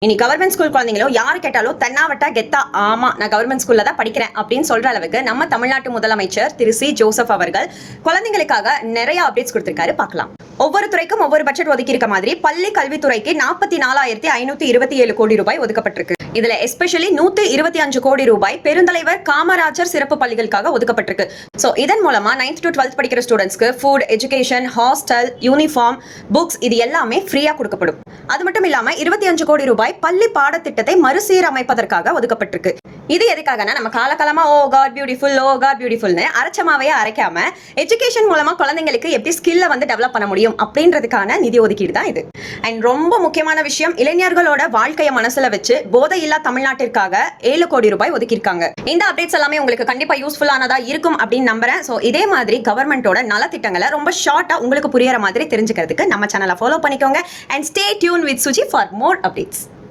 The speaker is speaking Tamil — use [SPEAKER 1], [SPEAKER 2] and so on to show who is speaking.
[SPEAKER 1] இனி கவர்மெண்ட் ஸ்கூல் குழந்தைங்களோ யாரு கேட்டாலும் தென்னாவட்டா கெத்தா ஆமா நான் கவர்மெண்ட் ஸ்கூல்ல தான் படிக்கிறேன் அப்படின்னு சொல்ற அளவுக்கு நம்ம தமிழ்நாட்டு முதலமைச்சர் திரு சி ஜோசப் அவர்கள் குழந்தைங்களுக்காக நிறைய அப்டேட்ஸ் கொடுத்திருக்காரு. பார்க்கலாம். ஒவ்வொரு துறைக்கும் ஒவ்வொரு பட்ஜெட் ஒதுக்கி இருக்க மாதிரி பள்ளி கல்வித்துறைக்கு 44,527 கோடி ரூபாய் ஒதுக்கப்பட்டிருக்கு. இதுல எஸ்பெஷலி 125 கோடி ரூபாய் பெருந்தலைவர் காமராஜர் சிறப்பு பள்ளிகளுக்காக ஒதுக்கப்பட்டிருக்கு. சோ இதன் மூலமா 9th to 12th படிக்கிற ஸ்டூடெண்ட்ஸ்க்கு food, education, hostel, uniform, books இது எல்லாமே ஃப்ரீயா கொடுக்கப்படும். அது மட்டும் இல்லாம 25 கோடி ரூபாய் பள்ளி பாடத்திட்டத்தை மறுசீரமைப்பதற்காக ஒதுக்கப்பட்டிருக்கு. இது எதுக்காகனா நம்ம காலகாலமா ஓ காட் பியூட்டிஃபுல்னு அரைச்சமாவையே அரைக்காம எஜுகேஷன் மூலமா குழந்தைங்களுக்கு எப்படி ஸ்கில்ல வந்து டெவலப் பண்ண முடியும் அப்படின்றதுக்கான நிதி ஒதுக்கீடு தான் இது. அண்ட் ரொம்ப முக்கியமான விஷயம், இளைஞர்களோட வாழ்க்கையை மனசுல வச்சு போதை இல்லா தமிழ்நாட்டிற்காக 7 கோடி ரூபாய் ஒதுக்கியிருக்காங்க. இந்த அப்டேட்ஸ் எல்லாமே உங்களுக்கு கண்டிப்பா யூஸ்ஃபுல்லானதா இருக்கும் அப்படின்னு நம்புறேன். சோ இதே மாதிரி கவர்மெண்டோட நலத்திட்டங்களை ரொம்ப ஷார்ட்டா உங்களுக்கு புரியற மாதிரி தெரிஞ்சுக்கிறதுக்கு நம்ம சேனலை ஃபாலோ பண்ணிக்கோங்க. And stay tune with Suji for more updates.